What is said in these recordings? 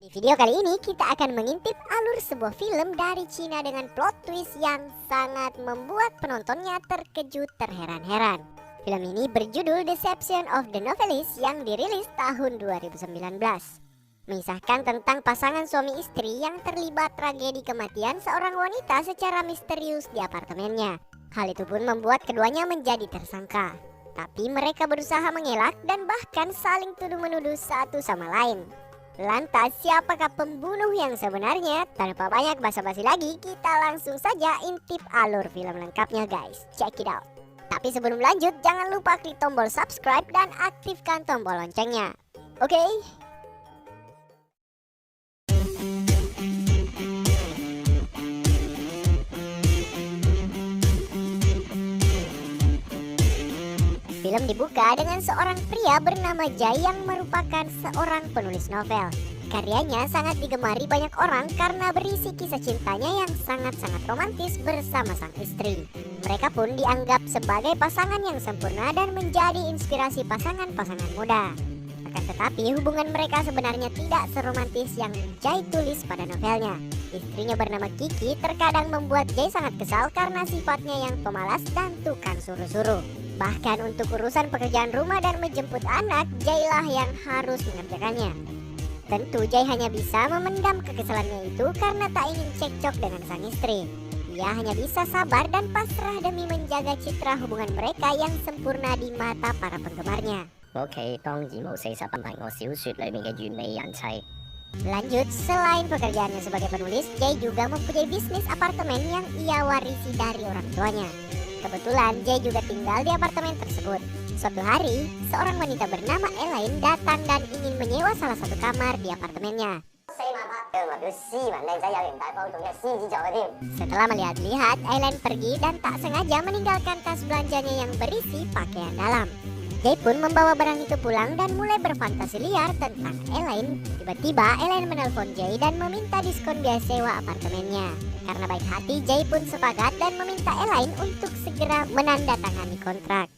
Di video kali ini kita akan mengintip alur sebuah film dari Cina dengan plot twist yang sangat membuat penontonnya terkejut terheran-heran. Film ini berjudul Deception of the Novelist yang dirilis tahun 2019. Mengisahkan tentang pasangan suami istri yang terlibat tragedi kematian seorang wanita secara misterius di apartemennya. Hal itu pun membuat keduanya menjadi tersangka. Tapi mereka berusaha mengelak dan bahkan saling tuduh-menuduh satu sama lain. Lantas siapakah pembunuh yang sebenarnya? Tanpa banyak basa-basi lagi, kita langsung saja intip alur film lengkapnya guys. Check it out. Tapi sebelum lanjut, jangan lupa klik tombol subscribe dan aktifkan tombol loncengnya. Oke? Film dibuka dengan seorang pria bernama Jai yang merupakan seorang penulis novel. Karyanya sangat digemari banyak orang karena berisi kisah cintanya yang sangat-sangat romantis bersama sang istri. Mereka pun dianggap sebagai pasangan yang sempurna dan menjadi inspirasi pasangan-pasangan muda. Akan tetapi hubungan mereka sebenarnya tidak seromantis yang Jai tulis pada novelnya. Istrinya bernama Kiki terkadang membuat Jai sangat kesal karena sifatnya yang pemalas dan tukang suruh-suruh. Bahkan untuk urusan pekerjaan rumah dan menjemput anak, Jai lah yang harus mengerjakannya. Tentu Jai hanya bisa memendam kekesalannya itu karena tak ingin cekcok dengan sang istri. Ia hanya bisa sabar dan pasrah demi menjaga citra hubungan mereka yang sempurna di mata para penggemarnya. Lanjut, selain pekerjaannya sebagai penulis, Jai juga mempunyai bisnis apartemen yang ia warisi dari orang tuanya. Kebetulan Jai juga tinggal di apartemen tersebut. Suatu hari, seorang wanita bernama Elaine datang dan ingin menyewa salah satu kamar di apartemennya. Setelah melihat-lihat, Elaine pergi dan tak sengaja meninggalkan tas belanjanya yang berisi pakaian dalam. Jai pun membawa barang itu pulang dan mulai berfantasi liar tentang Elaine. Tiba-tiba Elaine menelpon Jai dan meminta diskon biaya sewa apartemennya. Karena baik hati, Jai pun sepakat dan meminta Elaine untuk segera menandatangani kontrak.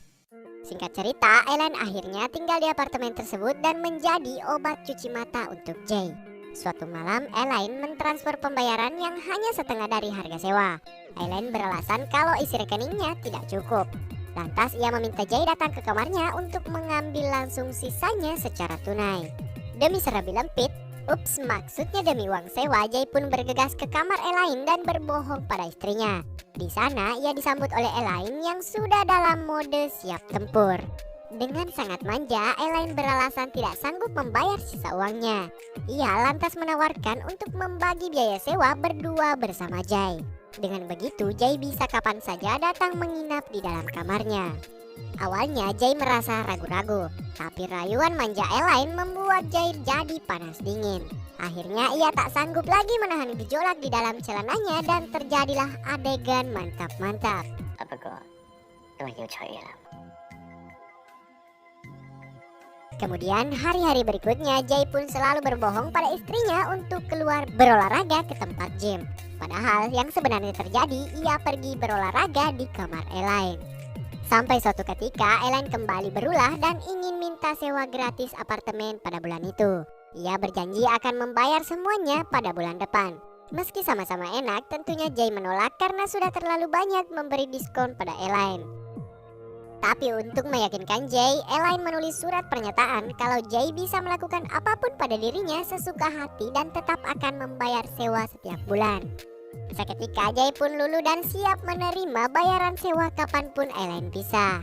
Singkat cerita, Elaine akhirnya tinggal di apartemen tersebut dan menjadi obat cuci mata untuk Jai. Suatu malam, Elaine mentransfer pembayaran yang hanya setengah dari harga sewa. Elaine beralasan kalau isi rekeningnya tidak cukup. Lantas ia meminta Jai datang ke kamarnya untuk mengambil langsung sisanya secara tunai. Demi serabi lempit, maksudnya demi uang sewa, Jai pun bergegas ke kamar Elaine dan berbohong pada istrinya. Di sana ia disambut oleh Elaine yang sudah dalam mode siap tempur. Dengan sangat manja, Elaine beralasan tidak sanggup membayar sisa uangnya. Ia lantas menawarkan untuk membagi biaya sewa berdua bersama Jai. Dengan begitu, Jai bisa kapan saja datang menginap di dalam kamarnya. Awalnya Jai merasa ragu-ragu, tapi rayuan manja Elaine membuat Jai jadi panas dingin. Akhirnya ia tak sanggup lagi menahan gejolak di dalam celananya dan terjadilah adegan mantap-mantap. Kemudian hari-hari berikutnya Jai pun selalu berbohong pada istrinya untuk keluar berolahraga ke tempat gym. Padahal yang sebenarnya terjadi, ia pergi berolahraga di kamar Elaine. Sampai suatu ketika Elaine kembali berulah dan ingin minta sewa gratis apartemen pada bulan itu. Ia berjanji akan membayar semuanya pada bulan depan. Meski sama-sama enak, tentunya Jai menolak karena sudah terlalu banyak memberi diskon pada Elaine. Tapi untuk meyakinkan Jai, Elaine menulis surat pernyataan kalau Jai bisa melakukan apapun pada dirinya sesuka hati dan tetap akan membayar sewa setiap bulan. Seketika Jai pun luluh dan siap menerima bayaran sewa kapanpun Elaine bisa.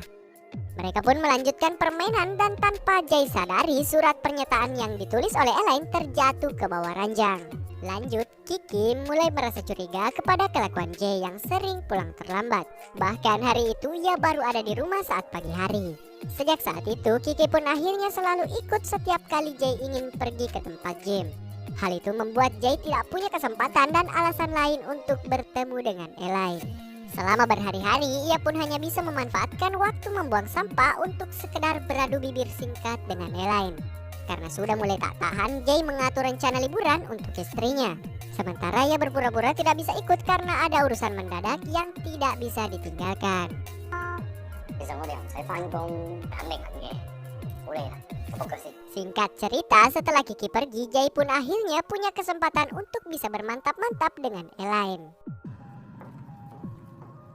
Mereka pun melanjutkan permainan dan tanpa Jai sadari surat pernyataan yang ditulis oleh Elaine terjatuh ke bawah ranjang. Lanjut, Kiki mulai merasa curiga kepada kelakuan Jai yang sering pulang terlambat. Bahkan hari itu ia baru ada di rumah saat pagi hari. Sejak saat itu, Kiki pun akhirnya selalu ikut setiap kali Jai ingin pergi ke tempat gym. Hal itu membuat Jai tidak punya kesempatan dan alasan lain untuk bertemu dengan Elaine. Selama berhari-hari, ia pun hanya bisa memanfaatkan waktu membuang sampah untuk sekedar beradu bibir singkat dengan Elaine. Karena sudah mulai tak tahan, Jai mengatur rencana liburan untuk istrinya. Sementara ia berpura-pura tidak bisa ikut karena ada urusan mendadak yang tidak bisa ditinggalkan. Singkat cerita, setelah Kiki pergi, Jay pun akhirnya punya kesempatan untuk bisa bermantap-mantap dengan Elaine.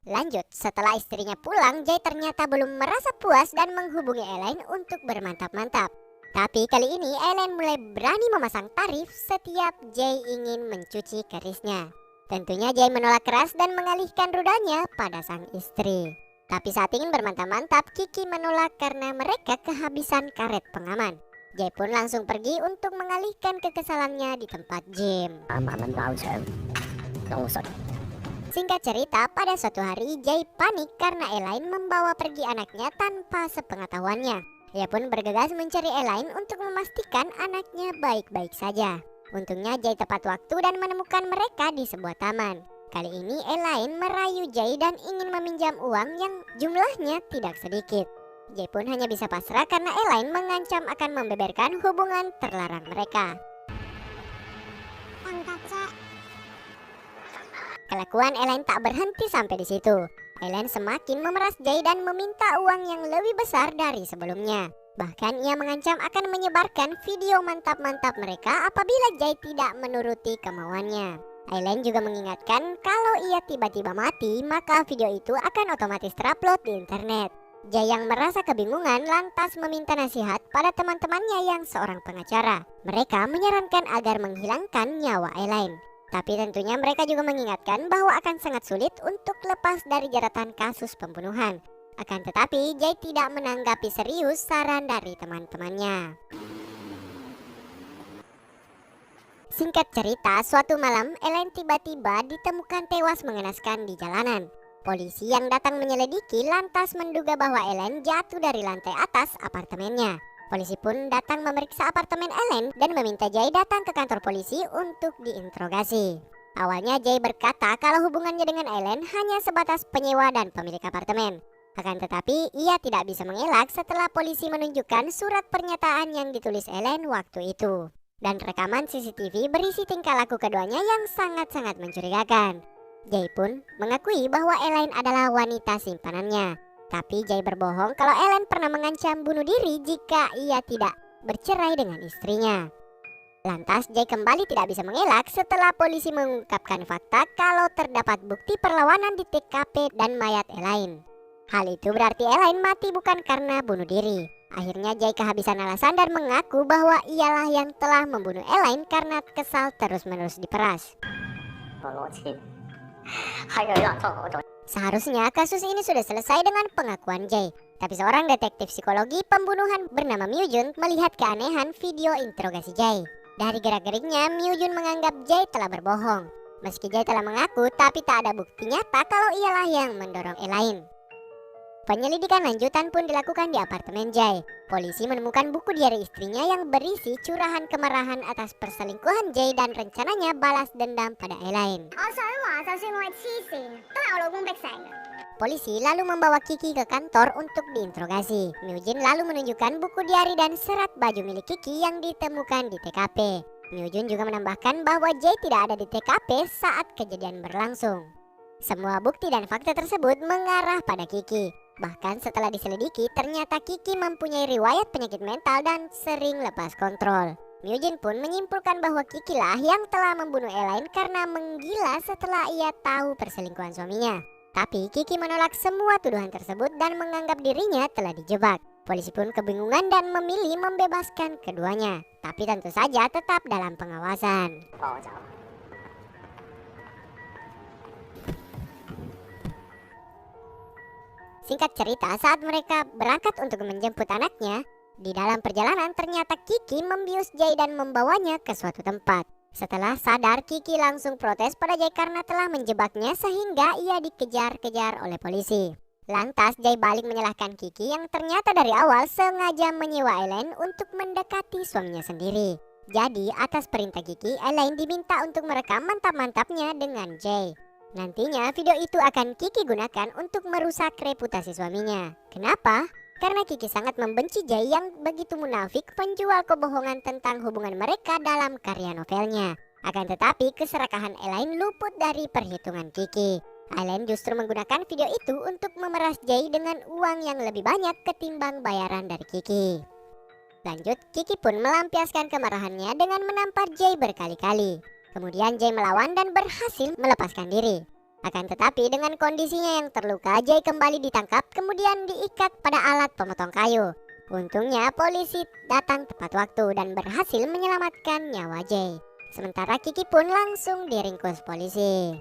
Lanjut, setelah istrinya pulang, Jay ternyata belum merasa puas dan menghubungi Elaine untuk bermantap-mantap. Tapi kali ini Elaine mulai berani memasang tarif setiap Jay ingin mencuci kerisnya. Tentunya Jay menolak keras dan mengalihkan rudanya pada sang istri. Tapi saat ingin bermantap-mantap, Kiki menolak karena mereka kehabisan karet pengaman. Jay pun langsung pergi untuk mengalihkan kekesalannya di tempat gym. Singkat cerita, pada suatu hari Jay panik karena Elaine membawa pergi anaknya tanpa sepengetahuannya. Ia pun bergegas mencari Elaine untuk memastikan anaknya baik-baik saja. Untungnya Jay tepat waktu dan menemukan mereka di sebuah taman. Kali ini Elaine merayu Jay dan ingin meminjam uang yang jumlahnya tidak sedikit. Jay pun hanya bisa pasrah karena Elaine mengancam akan membeberkan hubungan terlarang mereka. Kelakuan Elaine tak berhenti sampai di situ. Elaine semakin memeras Jay dan meminta uang yang lebih besar dari sebelumnya. Bahkan ia mengancam akan menyebarkan video mantap-mantap mereka apabila Jay tidak menuruti kemauannya. Elaine juga mengingatkan kalau ia tiba-tiba mati, maka video itu akan otomatis terupload di internet. Jay yang merasa kebingungan lantas meminta nasihat pada teman-temannya yang seorang pengacara. Mereka menyarankan agar menghilangkan nyawa Elaine. Tapi tentunya mereka juga mengingatkan bahwa akan sangat sulit untuk lepas dari jeratan kasus pembunuhan. Akan tetapi, Jay tidak menanggapi serius saran dari teman-temannya. Singkat cerita, suatu malam Elaine tiba-tiba ditemukan tewas mengenaskan di jalanan. Polisi yang datang menyelidiki lantas menduga bahwa Elaine jatuh dari lantai atas apartemennya. Polisi pun datang memeriksa apartemen Elaine dan meminta Jay datang ke kantor polisi untuk diinterogasi. Awalnya Jay berkata kalau hubungannya dengan Elaine hanya sebatas penyewa dan pemilik apartemen. Akan tetapi ia tidak bisa mengelak setelah polisi menunjukkan surat pernyataan yang ditulis Elaine waktu itu. Dan rekaman CCTV berisi tingkah laku keduanya yang sangat-sangat mencurigakan. Jay pun mengakui bahwa Elaine adalah wanita simpanannya. Tapi Jay berbohong kalau Elaine pernah mengancam bunuh diri jika ia tidak bercerai dengan istrinya. Lantas Jay kembali tidak bisa mengelak setelah polisi mengungkapkan fakta kalau terdapat bukti perlawanan di TKP dan mayat Elaine. Hal itu berarti Elaine mati bukan karena bunuh diri. Akhirnya Jay kehabisan alasan dan mengaku bahwa ialah yang telah membunuh Elaine karena kesal terus-menerus diperas. Seharusnya kasus ini sudah selesai dengan pengakuan Jay. Tapi seorang detektif psikologi pembunuhan bernama Myujun melihat keanehan video interogasi Jay. Dari gerak-geriknya, Myujun menganggap Jay telah berbohong. Meski Jay telah mengaku, tapi tak ada bukti nyata kalau ialah yang mendorong Elaine. Penyelidikan lanjutan pun dilakukan di apartemen Jay. Polisi menemukan buku diari istrinya yang berisi curahan kemarahan atas perselingkuhan Jay dan rencananya balas dendam pada Elaine. Polisi lalu membawa Kiki ke kantor untuk diinterogasi. Myujin lalu menunjukkan buku diari dan serat baju milik Kiki yang ditemukan di TKP. Myujin juga menambahkan bahwa Jay tidak ada di TKP saat kejadian berlangsung. Semua bukti dan fakta tersebut mengarah pada Kiki. Bahkan setelah diselidiki, ternyata Kiki mempunyai riwayat penyakit mental dan sering lepas kontrol. Myujin pun menyimpulkan bahwa Kiki lah yang telah membunuh Elaine karena menggila setelah ia tahu perselingkuhan suaminya. Tapi Kiki menolak semua tuduhan tersebut dan menganggap dirinya telah dijebak. Polisi pun kebingungan dan memilih membebaskan keduanya. Tapi tentu saja tetap dalam pengawasan. Singkat cerita, saat mereka berangkat untuk menjemput anaknya, di dalam perjalanan ternyata Kiki membius Jay dan membawanya ke suatu tempat. Setelah sadar, Kiki langsung protes pada Jay karena telah menjebaknya sehingga ia dikejar-kejar oleh polisi. Lantas Jay balik menyalahkan Kiki yang ternyata dari awal sengaja menyewa Elaine untuk mendekati suaminya sendiri. Jadi atas perintah Kiki, Elaine diminta untuk merekam mantap-mantapnya dengan Jay. Nantinya video itu akan Kiki gunakan untuk merusak reputasi suaminya. Kenapa? Karena Kiki sangat membenci Jay yang begitu munafik penjual kebohongan tentang hubungan mereka dalam karya novelnya. Akan tetapi keserakahan Elaine luput dari perhitungan Kiki. Elaine justru menggunakan video itu untuk memeras Jay dengan uang yang lebih banyak ketimbang bayaran dari Kiki. Lanjut, Kiki pun melampiaskan kemarahannya dengan menampar Jay berkali-kali. Kemudian Jay melawan dan berhasil melepaskan diri. Akan tetapi dengan kondisinya yang terluka, Jay kembali ditangkap kemudian diikat pada alat pemotong kayu. Untungnya polisi datang tepat waktu dan berhasil menyelamatkan nyawa Jay. Sementara Kiki pun langsung diringkus polisi.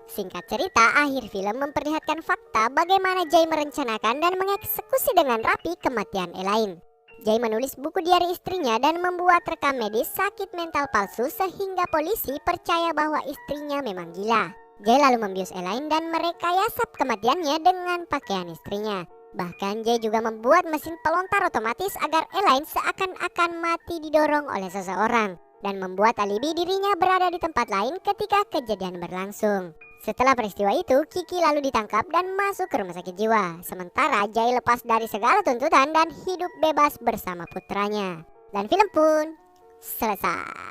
Singkat cerita, akhir film memperlihatkan fakta bagaimana Jay merencanakan dan mengeksekusi dengan rapi kematian Elaine. Jay menulis buku diari istrinya dan membuat rekam medis sakit mental palsu sehingga polisi percaya bahwa istrinya memang gila. Jay lalu membius Elaine dan merekayasa kematiannya dengan pakaian istrinya. Bahkan Jay juga membuat mesin pelontar otomatis agar Elaine seakan-akan mati didorong oleh seseorang dan membuat alibi dirinya berada di tempat lain ketika kejadian berlangsung. Setelah peristiwa itu, Kiki lalu ditangkap dan masuk ke rumah sakit jiwa. Sementara Jay lepas dari segala tuntutan dan hidup bebas bersama putranya. Dan film pun selesai.